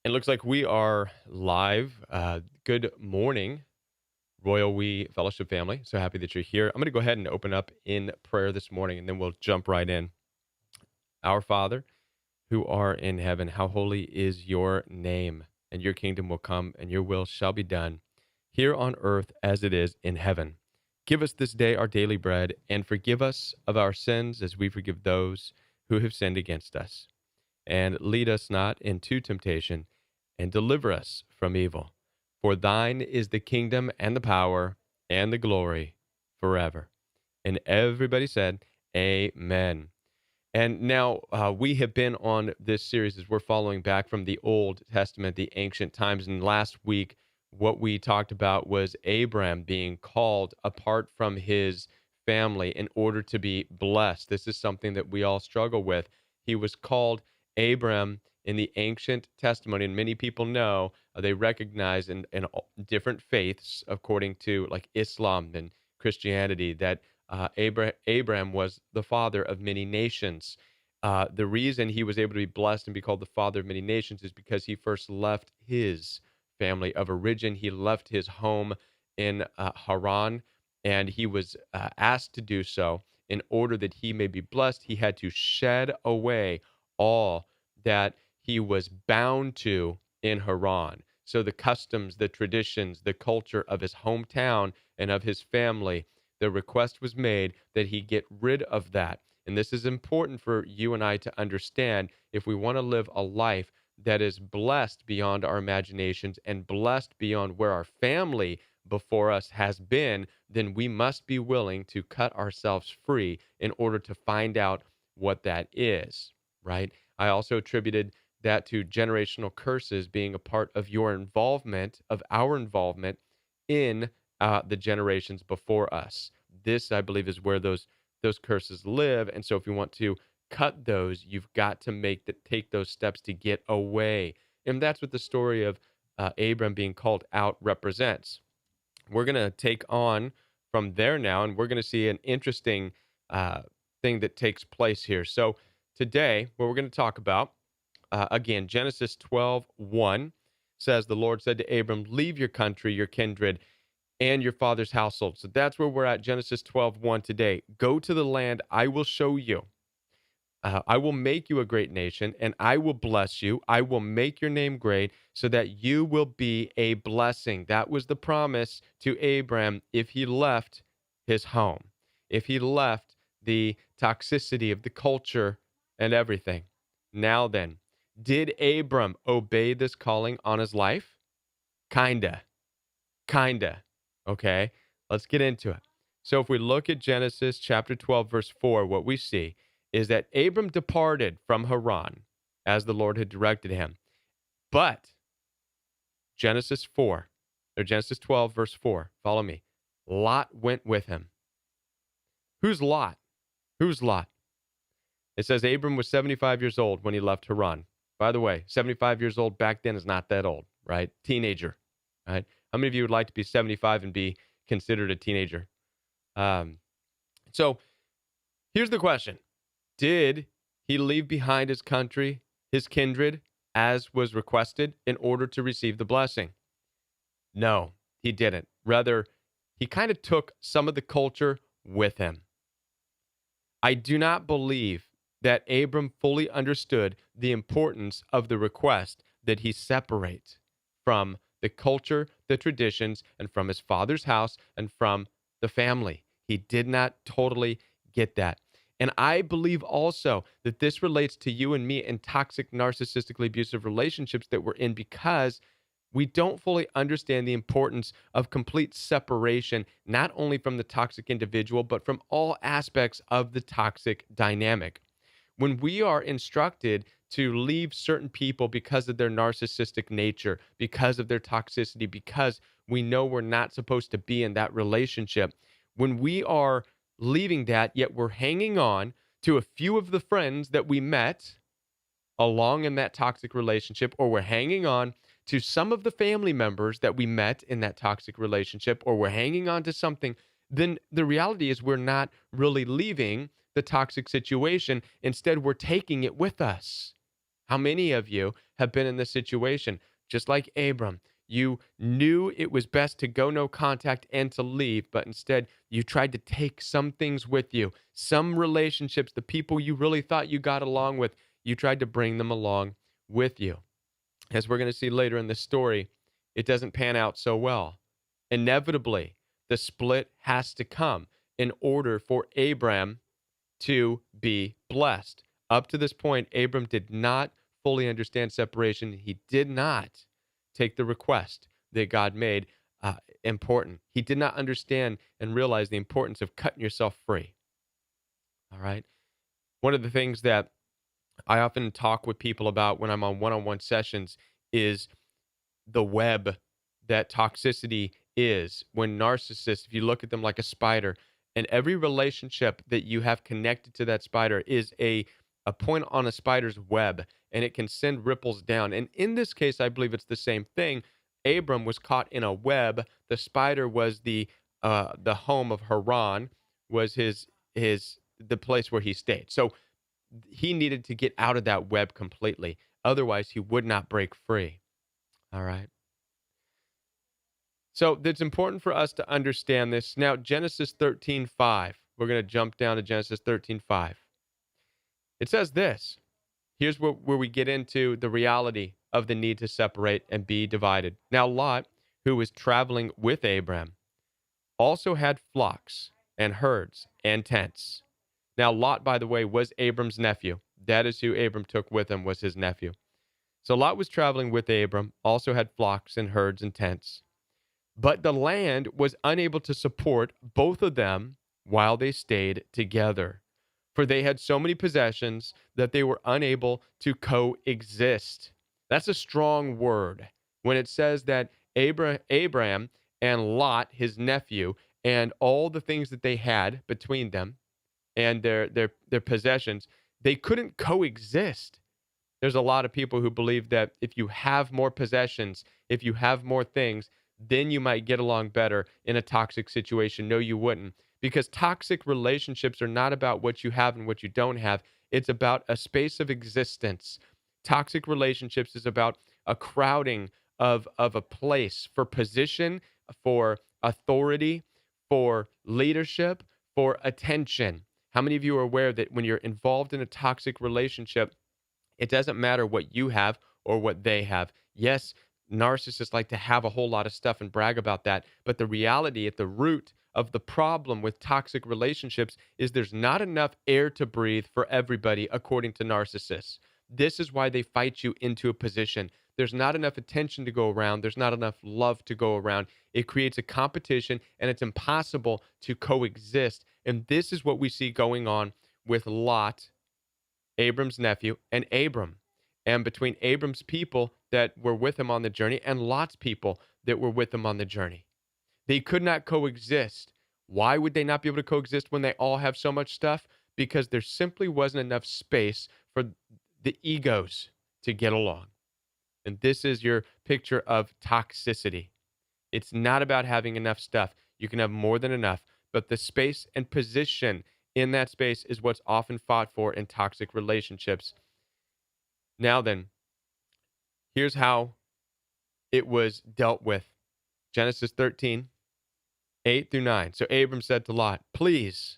It looks like we are live. Good morning, Royal We Fellowship family. So happy that you're here. I'm going to go ahead and open up in prayer this morning, and then we'll jump right in. Our Father, who are in heaven, how holy is your name, and your kingdom will come, and your will shall be done here on earth as it is in heaven. Give us this day our daily bread, and forgive us of our sins as we forgive those who have sinned against us, and lead us not into temptation, and deliver us from evil. For thine is the kingdom and the power and the glory forever. And everybody said, Amen. And now we have been on this series as we're following back from the Old Testament, the ancient times. And last week, what we talked about was Abram being called apart from his family in order to be blessed. This is something that we all struggle with. He was called Abram in the ancient testimony, and many people know they recognize in different faiths, according to like Islam and Christianity, that Abraham was the father of many nations. The reason he was able to be blessed and be called the father of many nations is because he first left his family of origin. He left his home in Haran, and he was asked to do so in order that he may be blessed. He had to shed away all that he was bound to in Haran. So the customs, the traditions, the culture of his hometown and of his family, the request was made that he get rid of that. And this is important for you and I to understand if we want to live a life that is blessed beyond our imaginations and blessed beyond where our family before us has been, then we must be willing to cut ourselves free in order to find out what that is, right? I also attributed that to generational curses being a part of your involvement, of our involvement in the generations before us. This, I believe, is where those curses live. And so, if you want to cut those, you've got to take those steps to get away. And that's what the story of Abram being called out represents. We're going to take on from there now, and we're going to see an interesting thing that takes place here. So, today, what we're going to talk about again, Genesis 12:1 says, the Lord said to Abram, leave your country, your kindred, and your father's household. So that's where we're at, Genesis 12:1 today. Go to the land I will show you. I will make you a great nation, and I will bless you. I will make your name great so that you will be a blessing. That was the promise to Abram if he left his home, if he left the toxicity of the culture and everything. Now then, did Abram obey this calling on his life? Kinda. Kinda. Okay, let's get into it. So if we look at Genesis chapter 12, verse 4, what we see is that Abram departed from Haran as the Lord had directed him. But Genesis 4, or Genesis 12, verse 4, follow me. Lot went with him. Who's Lot? Who's Lot? It says Abram was 75 years old when he left Haran. By the way, 75 years old back then is not that old, right? Teenager, right? How many of you would like to be 75 and be considered a teenager? Um, so here's the question. Did he leave behind his country, his kindred, as was requested in order to receive the blessing? No, he didn't. Rather, he kind of took some of the culture with him. I do not believe that Abram fully understood the importance of the request that he separate from the culture, the traditions, and from his father's house and from the family. He did not totally get that. And I believe also that this relates to you and me in toxic, narcissistically abusive relationships that we're in because we don't fully understand the importance of complete separation, not only from the toxic individual, but from all aspects of the toxic dynamic. When we are instructed to leave certain people because of their narcissistic nature, because of their toxicity, because we know we're not supposed to be in that relationship, when we are leaving that, yet we're hanging on to a few of the friends that we met along in that toxic relationship, or we're hanging on to some of the family members that we met in that toxic relationship, or we're hanging on to something, then the reality is we're not really leaving the toxic situation. Instead, we're taking it with us. How many of you have been in this situation. Just like Abram, you knew it was best to go no contact and to leave, but instead you tried to take some things with you, some relationships, the people you really thought you got along with, you tried to bring them along with you. As we're going to see later in the story, it doesn't pan out so well. Inevitably, the split has to come in order for Abram to be blessed. Up to this point, Abram did not fully understand separation. He did not take the request that God made important. He did not understand and realize the importance of cutting yourself free. All right. One of the things that I often talk with people about when I'm on one on one sessions is the web that toxicity is. When narcissists, if you look at them like a spider, and every relationship that you have connected to that spider is a point on a spider's web, and it can send ripples down. And in this case, I believe it's the same thing. Abram was caught in a web. The spider was the home of Haran, was his the place where he stayed. So he needed to get out of that web completely. Otherwise, he would not break free. All right. So it's important for us to understand this. Now, Genesis 13:5. We're going to jump down to Genesis 13:5. It says this. Here's where we get into the reality of the need to separate and be divided. Now, Lot, who was traveling with Abram, also had flocks and herds and tents. Now, Lot, by the way, was Abram's nephew. That is who Abram took with him, was his nephew. So Lot was traveling with Abram, also had flocks and herds and tents. But the land was unable to support both of them while they stayed together, for they had so many possessions that they were unable to coexist. That's a strong word when it says that Abraham and Lot, his nephew, and all the things that they had between them and their possessions, they couldn't coexist. There's a lot of people who believe that if you have more possessions, if you have more things, then you might get along better in a toxic situation. No, you wouldn't. Because toxic relationships are not about what you have and what you don't have. It's about a space of existence. Toxic relationships is about a crowding of a place for position, for authority, for leadership, for attention. How many of you are aware that when you're involved in a toxic relationship, it doesn't matter what you have or what they have? Yes, narcissists like to have a whole lot of stuff and brag about that. But the reality at the root of the problem with toxic relationships is there's not enough air to breathe for everybody, according to narcissists. This is why they fight you into a position. There's not enough attention to go around. There's not enough love to go around. It creates a competition and it's impossible to coexist. And this is what we see going on with Lot, Abram's nephew, and Abram, and between Abram's people that were with him on the journey and Lot's people that were with him on the journey. They could not coexist. Why would they not be able to coexist when they all have so much stuff? Because there simply wasn't enough space for the egos to get along. And this is your picture of toxicity. It's not about having enough stuff. You can have more than enough, but the space and position in that space is what's often fought for in toxic relationships. Now then, here's how it was dealt with. Genesis 13:8-9. So Abram said to Lot, please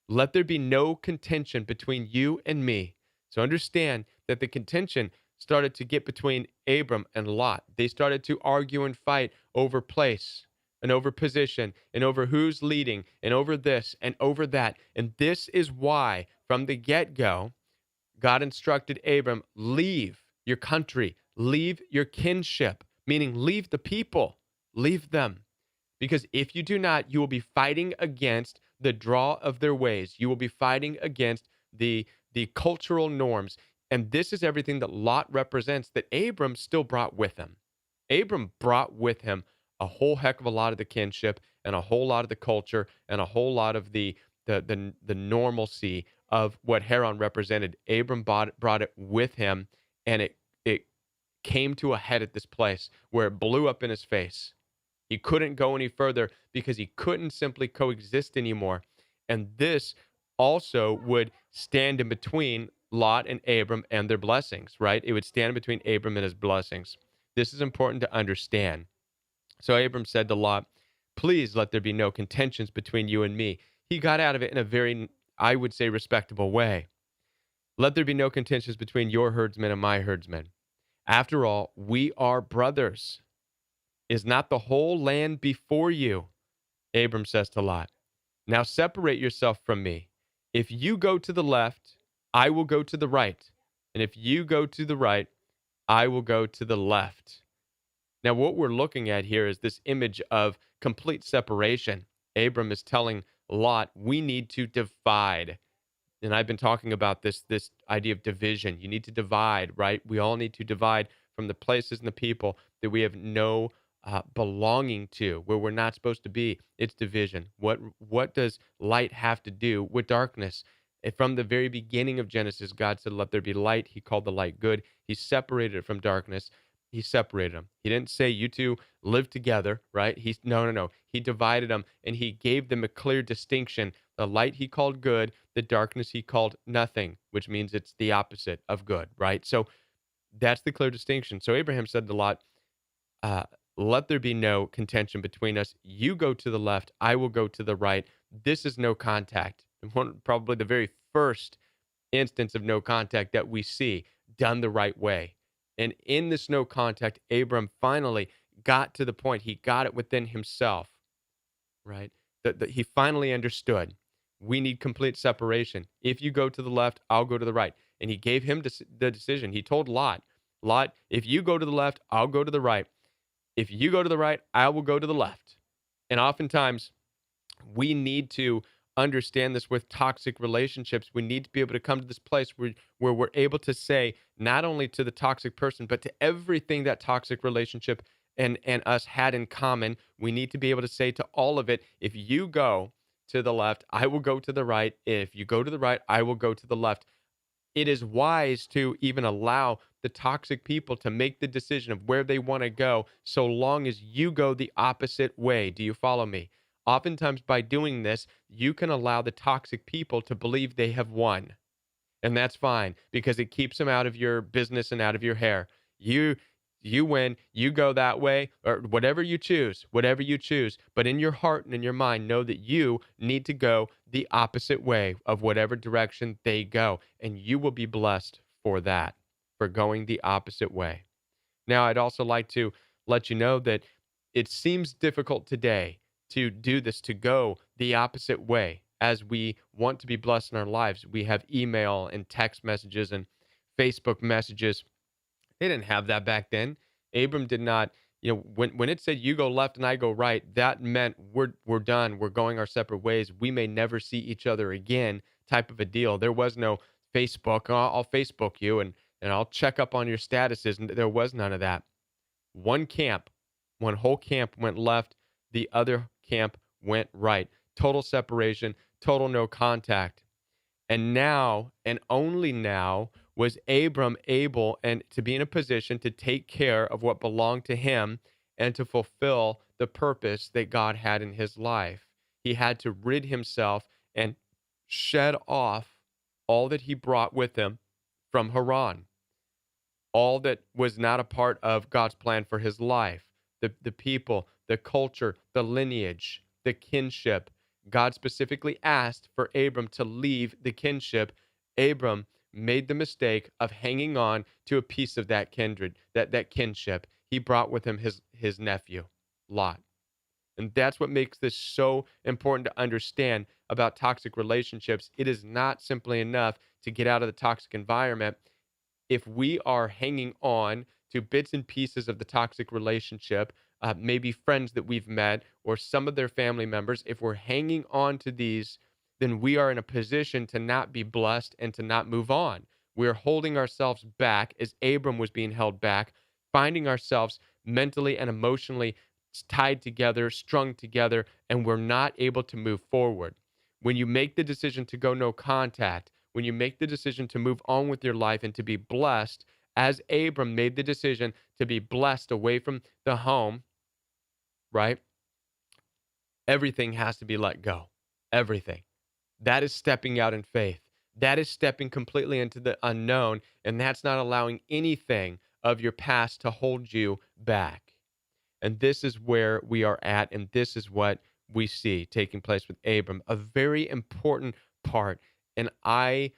let there be no contention between you and me. So understand that the contention started to get between Abram and Lot. They started to argue and fight over place and over position and over who's leading and over this and over that. And this is why, from the get-go, God instructed Abram, leave your country, leave your kinship, meaning leave the people, leave them. Because if you do not, you will be fighting against the draw of their ways. You will be fighting against the cultural norms. And this is everything that Lot represents that Abram still brought with him. Abram brought with him a whole heck of a lot of the kinship and a whole lot of the culture and a whole lot of the normalcy of what Haran represented. Abram brought it with him, and it came to a head at this place where it blew up in his face. He couldn't go any further because he couldn't simply coexist anymore. And this also would stand in between Lot and Abram and their blessings, right? It would stand between Abram and his blessings. This is important to understand. So Abram said to Lot, "Please let there be no contentions between you and me." He got out of it in a very, I would say, respectable way. "Let there be no contentions between your herdsmen and my herdsmen. After all, we are brothers. Is not the whole land before you?" Abram says to Lot, "Now separate yourself from me. If you go to the left, I will go to the right. And if you go to the right, I will go to the left." Now, what we're looking at here is this image of complete separation. Abram is telling Lot, we need to divide. And I've been talking about this idea of division. You need to divide, right? We all need to divide from the places and the people that we have no belonging to, where we're not supposed to be. It's division. What does light have to do with darkness? From the very beginning of Genesis, God said, "Let there be light." He called the light good. He separated it from darkness. He separated them. He didn't say you two live together, right? He's no, no, no. He divided them and he gave them a clear distinction. The light he called good, the darkness he called nothing, which means it's the opposite of good, right? So that's the clear distinction. So Abraham said to Lot, uh, "Let there be no contention between us. You go to the left, I will go to the right. This is no contact." Probably the very first instance of no contact that we see done the right way. And in this no contact, Abram finally got to the point, he got it within himself, right? That he finally understood we need complete separation. If you go to the left, I'll go to the right. And he gave him the decision. He told Lot, "Lot, if you go to the left, I'll go to the right. If you go to the right, I will go to the left." And oftentimes, we need to understand this with toxic relationships. We need to be able to come to this place where we're able to say, not only to the toxic person, but to everything that toxic relationship and us had in common. We need to be able to say to all of it, if you go to the left, I will go to the right. If you go to the right, I will go to the left. It is wise to even allow the toxic people to make the decision of where they want to go, so long as you go the opposite way. Do you follow me? Oftentimes, by doing this, you can allow the toxic people to believe they have won. And that's fine because it keeps them out of your business and out of your hair. You you win, you go that way or whatever you choose, whatever you choose. But in your heart and in your mind, know that you need to go the opposite way of whatever direction they go. And you will be blessed for that, for going the opposite way. Now, I'd also like to let you know that it seems difficult today to do this, to go the opposite way as we want to be blessed in our lives. We have email and text messages and Facebook messages. They didn't have that back then. Abram did not, when it said you go left and I go right, that meant we're done. We're going our separate ways. We may never see each other again type of a deal. There was no Facebook. "Oh, I'll Facebook you and I'll check up on your statuses." And there was none of that. One camp, one whole camp went left, the other camp went right. Total separation, total no contact. And now, and only now, was Abram able and to be in a position to take care of what belonged to him and to fulfill the purpose that God had in his life. He had to rid himself and shed off all that he brought with him from Haran, all that was not a part of God's plan for his life, the people, the culture, the lineage, the kinship. God specifically asked for Abram to leave the kinship. Abram made the mistake of hanging on to a piece of that kindred, that kinship. He brought with him his nephew, Lot. And that's what makes this so important to understand about toxic relationships. It is not simply enough to get out of the toxic environment. If we are hanging on to bits and pieces of the toxic relationship, maybe friends that we've met or some of their family members, if we're hanging on to these, then we are in a position to not be blessed and to not move on. We're holding ourselves back as Abram was being held back, finding ourselves mentally and emotionally tied together, strung together, and we're not able to move forward. When you make the decision to go no contact, when you make the decision to move on with your life and to be blessed, as Abram made the decision to be blessed away from the home, right? Everything has to be let go. Everything. That is stepping out in faith. That is stepping completely into the unknown, and that's not allowing anything of your past to hold you back. And this is where we are at, and this is what we see taking place with Abram, a very important part. And I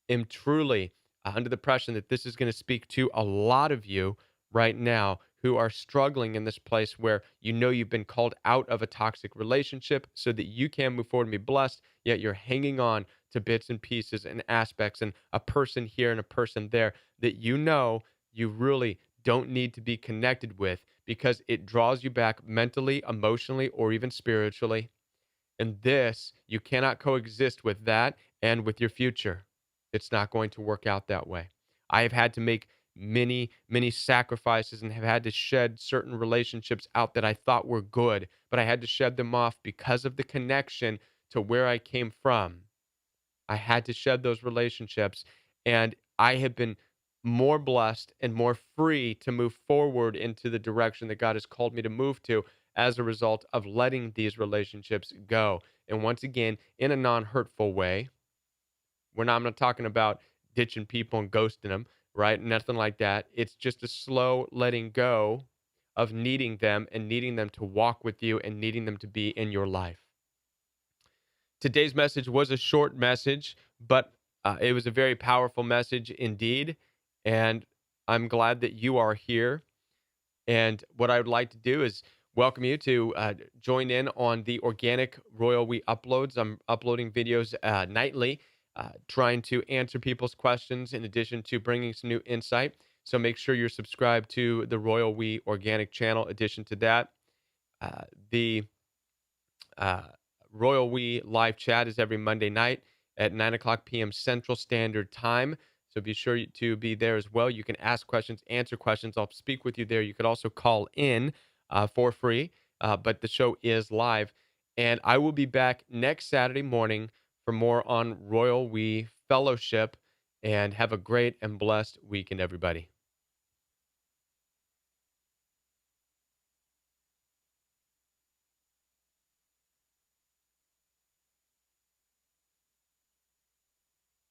am truly under the impression that this is going to speak to a lot of you right now who are struggling in this place where you know you've been called out of a toxic relationship so that you can move forward and be blessed, yet you're hanging on to bits and pieces and aspects and a person here and a person there that you know you really don't need to be connected with because it draws you back mentally, emotionally, or even spiritually. And this, you cannot coexist with that and with your future. It's not going to work out that way. I have had to make many, many sacrifices and have had to shed certain relationships out that I thought were good, but I had to shed them off because of the connection to where I came from. I had to shed those relationships, and I have been more blessed and more free to move forward into the direction that God has called me to move to as a result of letting these relationships go. And once again, in a non-hurtful way. I'm not talking about ditching people and ghosting them, right? Nothing like that. It's just a slow letting go of needing them and needing them to walk with you and needing them to be in your life. Today's message was a short message, but it was a very powerful message indeed. And I'm glad that you are here. And what I would like to do is welcome you to join in on the organic Royal We uploads. I'm uploading videos nightly, trying to answer people's questions in addition to bringing some new insight. So make sure you're subscribed to the Royal We Organic channel. Addition to that, the uh, Royal We live chat is every Monday night at 9 o'clock p.m. Central Standard Time. So be sure to be there as well. You can ask questions, answer questions. I'll speak with you there. You could also call in for free, but the show is live. And I will be back next Saturday morning for more on Royal We Fellowship. And have a great and blessed weekend, everybody.